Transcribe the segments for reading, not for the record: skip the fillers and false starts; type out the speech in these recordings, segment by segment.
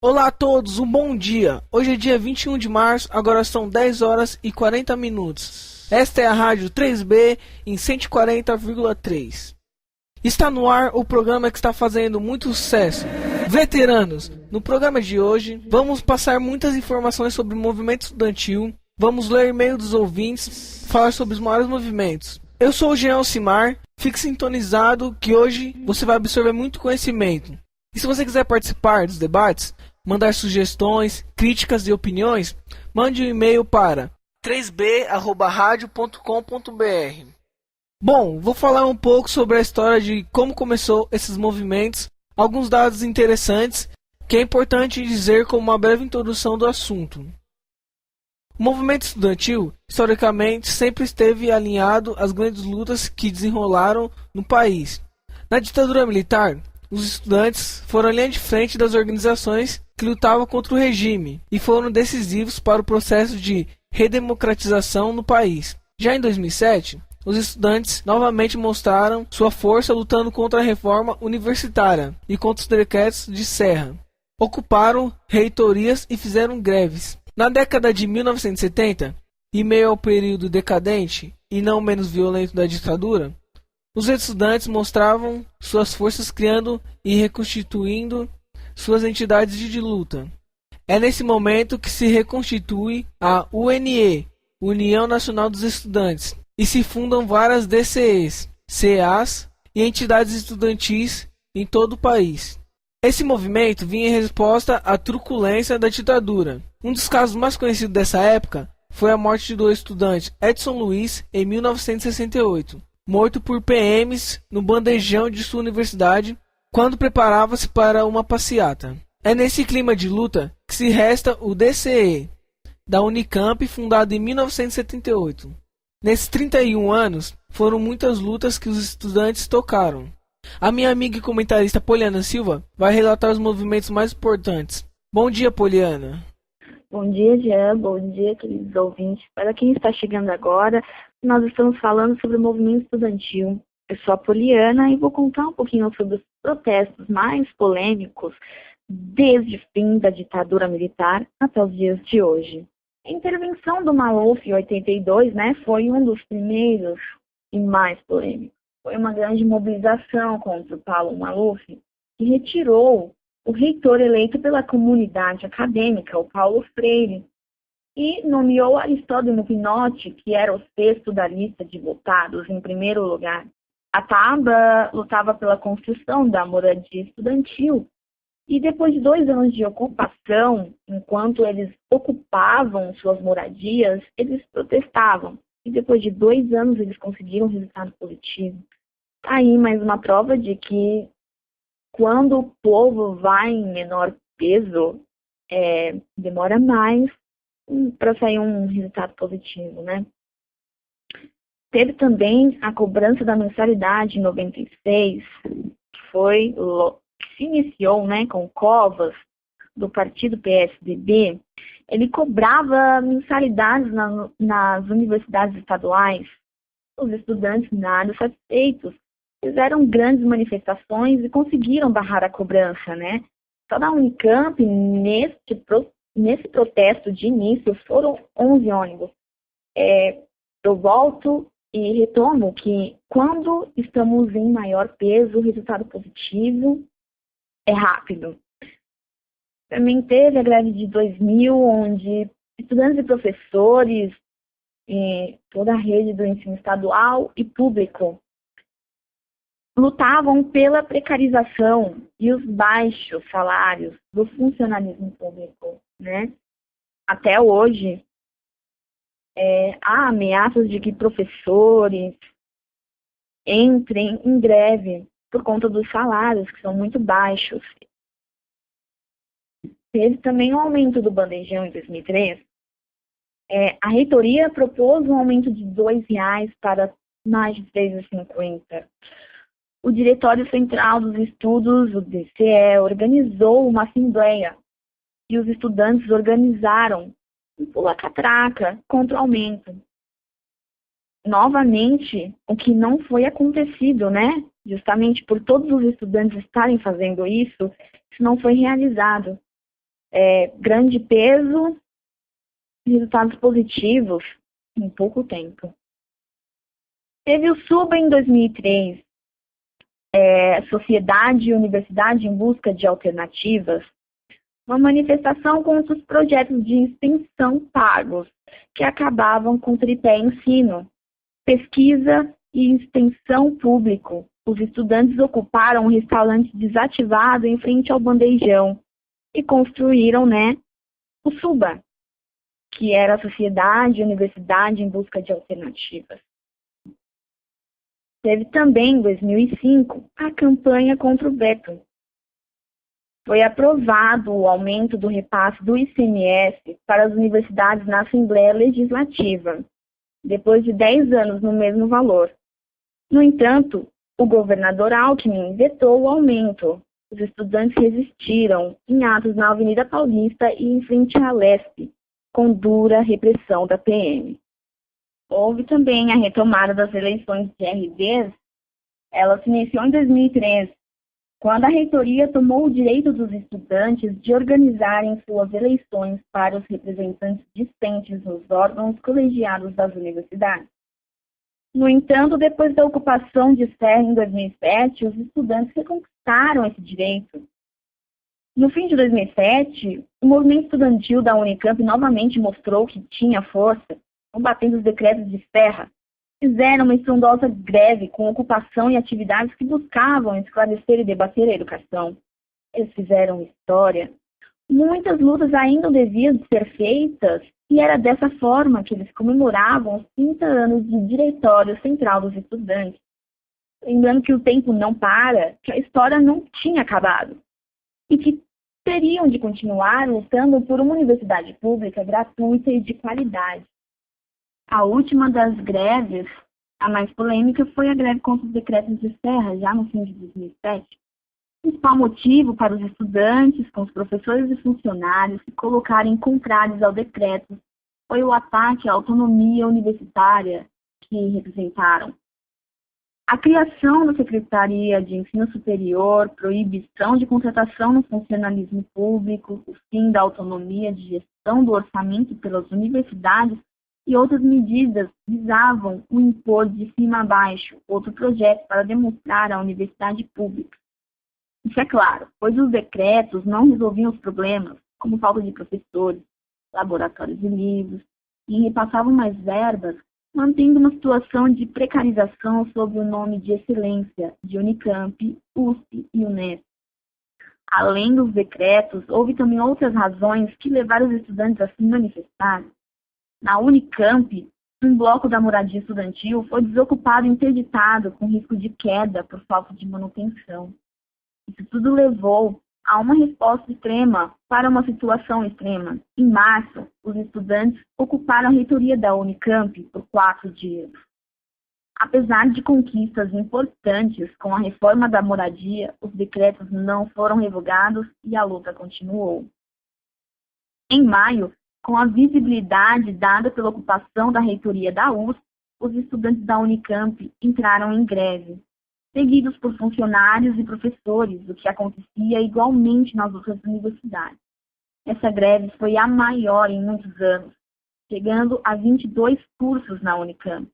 Olá a todos, um bom dia. Hoje é dia 21 de março, agora são 10 horas e 40 minutos. Esta é a Rádio 3B em 140,3. Está no ar o programa que está fazendo muito sucesso, Veteranos. No programa de hoje, vamos passar muitas informações sobre o movimento estudantil, vamos ler e-mail dos ouvintes, falar sobre os maiores movimentos. Eu sou o Jean Alcimar, fique sintonizado que hoje você vai absorver muito conhecimento. E se você quiser participar dos debates, mandar sugestões, críticas e opiniões, mande um e-mail para 3b@radio.com.br. Bom, vou falar um pouco sobre a história de como começou esses movimentos, alguns dados interessantes que é importante dizer como uma breve introdução do assunto. O movimento estudantil, historicamente, sempre esteve alinhado às grandes lutas que desenrolaram no país. Na ditadura militar, os estudantes foram a linha de frente das organizações que lutavam contra o regime e foram decisivos para o processo de redemocratização no país. Já em 2007, os estudantes novamente mostraram sua força lutando contra a reforma universitária e contra os decretos de Serra. Ocuparam reitorias e fizeram greves. Na década de 1970, em meio ao período decadente e não menos violento da ditadura, os estudantes mostravam suas forças criando e reconstituindo suas entidades de luta. É nesse momento que se reconstitui a UNE, União Nacional dos Estudantes, e se fundam várias DCEs, CEAs e entidades estudantis em todo o país. Esse movimento vinha em resposta à truculência da ditadura. Um dos casos mais conhecidos dessa época foi a morte do estudante Edson Luiz em 1968. Morto por PMs no bandejão de sua universidade quando preparava-se para uma passeata. É nesse clima de luta que se resta o DCE, da Unicamp, fundado em 1978. Nesses 31 anos, foram muitas lutas que os estudantes tocaram. A minha amiga e comentarista Poliana Silva vai relatar os movimentos mais importantes. Bom dia, Poliana. Bom dia, Jean. Bom dia, queridos ouvintes. Para quem está chegando agora, nós estamos falando sobre o movimento estudantil. Eu sou a Poliana e vou contar um pouquinho sobre os protestos mais polêmicos desde o fim da ditadura militar até os dias de hoje. A intervenção do Maluf em 82, foi um dos primeiros e mais polêmicos. Foi uma grande mobilização contra o Paulo Maluf, que retirou o reitor eleito pela comunidade acadêmica, o Paulo Freire, e nomeou Aristódemo Pinotti, que era o sexto da lista de votados, em primeiro lugar. A TABA lutava pela construção da moradia estudantil, e depois de 2 anos de ocupação, enquanto eles ocupavam suas moradias, eles protestavam. E depois de 2 anos eles conseguiram um resultado positivo. Tá aí mais uma prova de que quando o povo vai em menor peso, demora mais para sair um resultado positivo, Teve também a cobrança da mensalidade em 96, que se iniciou, com Covas, do partido PSDB. Ele cobrava mensalidades nas universidades estaduais. Os estudantes nada satisfeitos fizeram grandes manifestações e conseguiram barrar a cobrança, Só da Unicamp, nesse protesto de início, foram 11 ônibus. Eu volto e retomo que quando estamos em maior peso, o resultado positivo é rápido. Também teve a greve de 2000, onde estudantes e professores, toda a rede do ensino estadual e público, lutavam pela precarização e os baixos salários do funcionalismo público, Até hoje, há ameaças de que professores entrem em greve por conta dos salários, que são muito baixos. Teve também um aumento do bandejão em 2003. A reitoria propôs um aumento de R$ 2 para mais de R$ 3,50. O Diretório Central dos Estudos, o DCE, organizou uma assembleia e os estudantes organizaram um pula-catraca contra o aumento. Novamente, o que não foi acontecido, Justamente por todos os estudantes estarem fazendo isso não foi realizado. grande peso e resultados positivos em pouco tempo. Teve o SUBA em 2003, Sociedade e Universidade em Busca de Alternativas, uma manifestação contra os projetos de extensão pagos, que acabavam com o tripé ensino, pesquisa e extensão público. Os estudantes ocuparam um restaurante desativado em frente ao bandejão e construíram, o SUBA, que era a Sociedade e Universidade em Busca de Alternativas. Teve também, em 2005, a campanha contra o veto. Foi aprovado o aumento do repasse do ICMS para as universidades na Assembleia Legislativa, depois de 10 anos no mesmo valor. No entanto, o governador Alckmin vetou o aumento. Os estudantes resistiram em atos na Avenida Paulista e em frente à Lesp, com dura repressão da PM. Houve também a retomada das eleições de RDs. Ela se iniciou em 2013, quando a reitoria tomou o direito dos estudantes de organizarem suas eleições para os representantes discentes nos órgãos colegiados das universidades. No entanto, depois da ocupação de Serra em 2007, os estudantes reconquistaram esse direito. No fim de 2007, o movimento estudantil da Unicamp novamente mostrou que tinha força, combatendo os decretos de Serra. Fizeram uma estrondosa greve com ocupação e atividades que buscavam esclarecer e debater a educação. Eles fizeram história. Muitas lutas ainda deviam ser feitas e era dessa forma que eles comemoravam os 30 anos de Diretório Central dos Estudantes. Lembrando que o tempo não para, que a história não tinha acabado e que teriam de continuar lutando por uma universidade pública gratuita e de qualidade. A última das greves, a mais polêmica, foi a greve contra os decretos de Serra, já no fim de 2007. O principal motivo para os estudantes, com os professores e funcionários, se colocarem contrários ao decreto foi o ataque à autonomia universitária que representaram. A criação da Secretaria de Ensino Superior, proibição de contratação no funcionalismo público, o fim da autonomia de gestão do orçamento pelas universidades e outras medidas visavam o impor de cima a baixo outro projeto para demonstrar a universidade pública. Isso é claro, pois os decretos não resolviam os problemas, como falta de professores, laboratórios de livros, e repassavam mais verbas, mantendo uma situação de precarização sob o nome de excelência de Unicamp, USP e Unesp. Além dos decretos, houve também outras razões que levaram os estudantes a se manifestar. Na Unicamp, um bloco da moradia estudantil foi desocupado e interditado com risco de queda por falta de manutenção. Isso tudo levou a uma resposta extrema para uma situação extrema. Em março, os estudantes ocuparam a reitoria da Unicamp por 4 dias. Apesar de conquistas importantes com a reforma da moradia, os decretos não foram revogados e a luta continuou. Em maio, com a visibilidade dada pela ocupação da reitoria da USP, os estudantes da Unicamp entraram em greve, seguidos por funcionários e professores, o que acontecia igualmente nas outras universidades. Essa greve foi a maior em muitos anos, chegando a 22 cursos na Unicamp.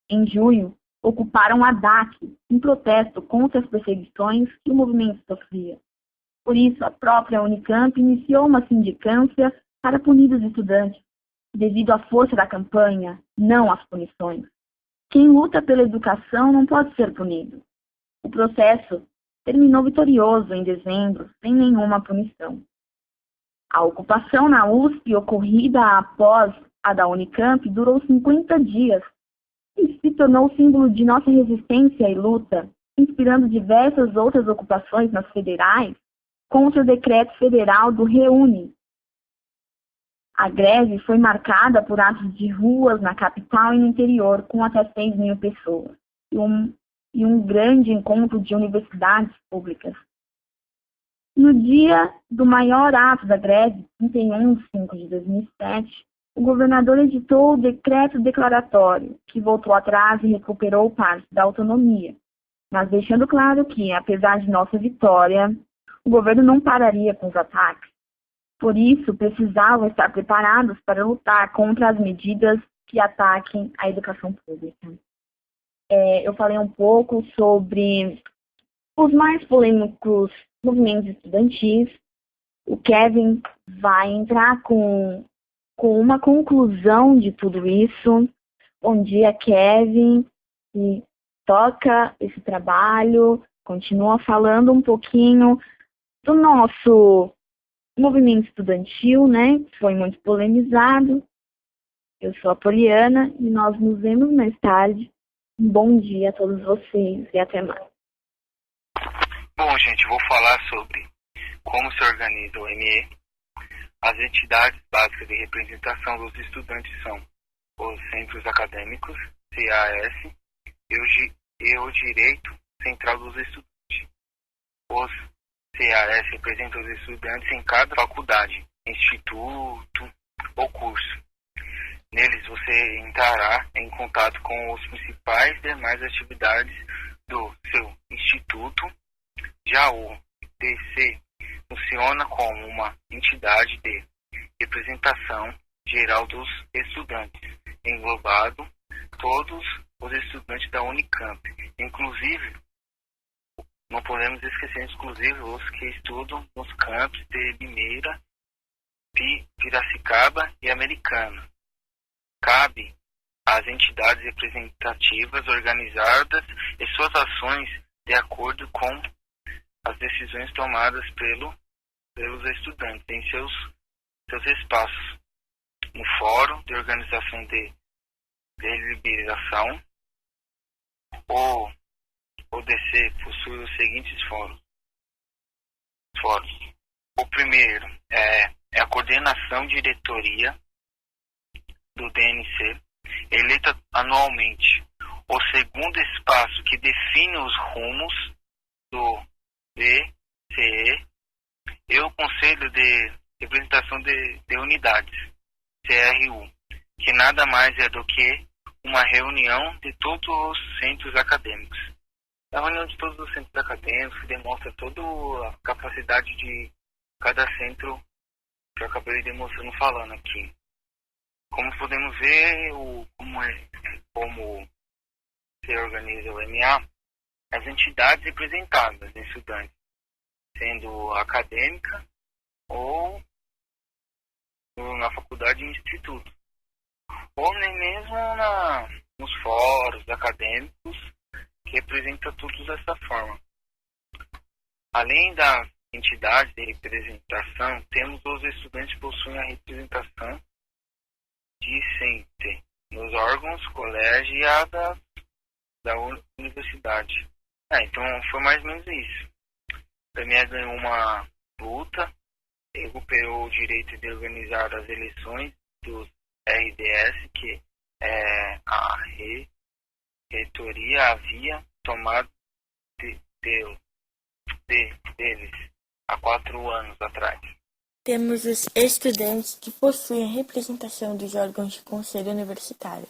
Em junho, ocuparam a DAC, em protesto contra as perseguições que o movimento sofria. Por isso, a própria Unicamp iniciou uma sindicância para punir os estudantes, devido à força da campanha, não às punições. Quem luta pela educação não pode ser punido. O processo terminou vitorioso em dezembro, sem nenhuma punição. A ocupação na USP, ocorrida após a da Unicamp, durou 50 dias e se tornou símbolo de nossa resistência e luta, inspirando diversas outras ocupações nas federais contra o decreto federal do Reúne. A greve foi marcada por atos de ruas na capital e no interior, com até 6.000 pessoas, e um grande encontro de universidades públicas. No dia do maior ato da greve, 31 de 5 de 2007, o governador editou o decreto declaratório, que voltou atrás e recuperou parte da autonomia, mas deixando claro que, apesar de nossa vitória, o governo não pararia com os ataques. Por isso, precisavam estar preparados para lutar contra as medidas que ataquem a educação pública. Eu falei um pouco sobre os mais polêmicos movimentos estudantis. O Kevin vai entrar com uma conclusão de tudo isso. Bom dia, Kevin, que toca esse trabalho, continua falando um pouquinho do nosso movimento estudantil, né? Foi muito polemizado. Eu sou a Poliana e nós nos vemos mais tarde. Um bom dia a todos vocês e até mais. Bom, gente, vou falar sobre como se organiza o ME. As entidades básicas de representação dos estudantes são os centros acadêmicos, CAS, e o Direito Central dos Estudantes. Os CAS representam os estudantes em cada faculdade, instituto ou curso. Neles você entrará em contato com os principais demais atividades do seu instituto. Já o DC funciona como uma entidade de representação geral dos estudantes, englobado todos os estudantes da Unicamp, inclusive, não podemos esquecer, inclusive, os que estudam nos campos de Limeira, Piracicaba e Americana. Cabe às entidades representativas organizadas e suas ações de acordo com as decisões tomadas pelos estudantes em seus espaços. No Fórum de Organização de Deliberação, o DC possui os seguintes fóruns. O primeiro é a coordenação diretoria do DNC, eleita anualmente. O segundo espaço que define os rumos do DCE e o Conselho de Representação de Unidades, CRU, que nada mais é do que uma reunião de todos os centros acadêmicos. A reunião de todos os centros acadêmicos que demonstra toda a capacidade de cada centro que eu acabei demonstrando falando aqui. Como podemos ver, como se organiza o MA, as entidades representadas, estudantes, sendo acadêmica ou na faculdade e instituto, ou nem mesmo nos fóruns acadêmicos, que representa todos dessa forma. Além das entidades de representação, temos os estudantes que possuem a representação discente nos órgãos, colegiadas da universidade. Então foi mais ou menos isso. Também ganhou uma luta, recuperou o direito de organizar as eleições dos RDS, que a reitoria havia tomado deles há 4 anos atrás. Temos os estudantes que possuem a representação dos órgãos de conselho universitário.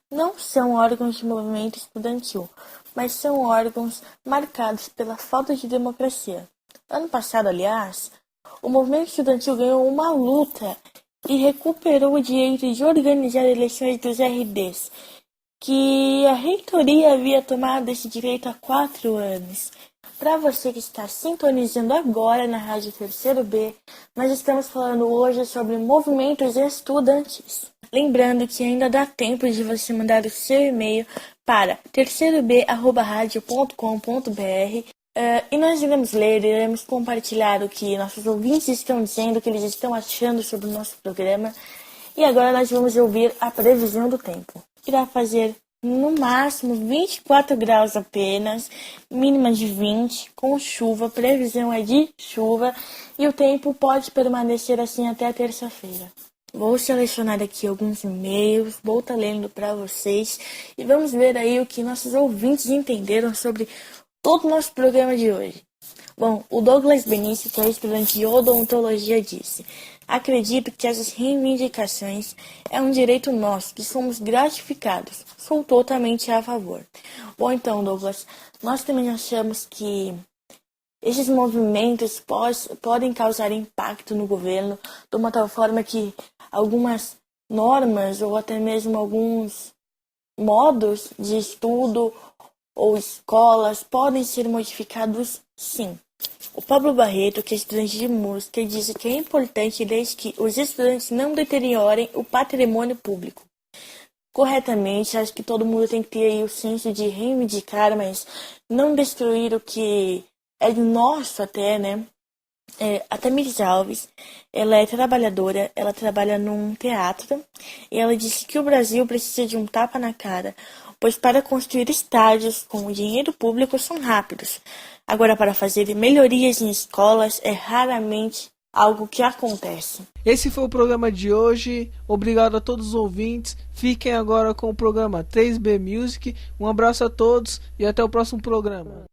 Não são órgãos de movimento estudantil, mas são órgãos marcados pela falta de democracia. Ano passado, aliás, o movimento estudantil ganhou uma luta e recuperou o direito de organizar eleições dos RDs, que a reitoria havia tomado esse direito há 4 anos. Para você que está sintonizando agora na Rádio Terceiro B, nós estamos falando hoje sobre movimentos estudantis. Lembrando que ainda dá tempo de você mandar o seu e-mail para terceirob@radio.com.br e nós iremos ler, iremos compartilhar o que nossos ouvintes estão dizendo, o que eles estão achando sobre o nosso programa. E agora nós vamos ouvir a previsão do tempo. Irá fazer no máximo 24 graus apenas, mínima de 20, com chuva, previsão é de chuva e o tempo pode permanecer assim até a terça-feira. Vou selecionar aqui alguns e-mails, vou estar lendo para vocês e vamos ver aí o que nossos ouvintes entenderam sobre todo o nosso programa de hoje. Bom, o Douglas Benício, que é estudante de odontologia, disse: acredito que essas reivindicações é um direito nosso, que somos gratificados. Sou totalmente a favor. Bom, então, Douglas, nós também achamos que Esses movimentos podem causar impacto no governo de uma tal forma que algumas normas ou até mesmo alguns modos de estudo ou escolas podem ser modificados, sim. O Pablo Barreto, que é estudante de música, disse que é importante desde que os estudantes não deteriorem o patrimônio público. Corretamente, acho que todo mundo tem que ter aí o senso de reivindicar, mas não destruir o que é nosso até, né? A Tamires Alves, ela é trabalhadora, ela trabalha num teatro e ela disse que o Brasil precisa de um tapa na cara, pois para construir estádios com o dinheiro público são rápidos. Agora, para fazer melhorias em escolas é raramente algo que acontece. Esse foi o programa de hoje. Obrigado a todos os ouvintes. Fiquem agora com o programa 3B Music. Um abraço a todos e até o próximo programa.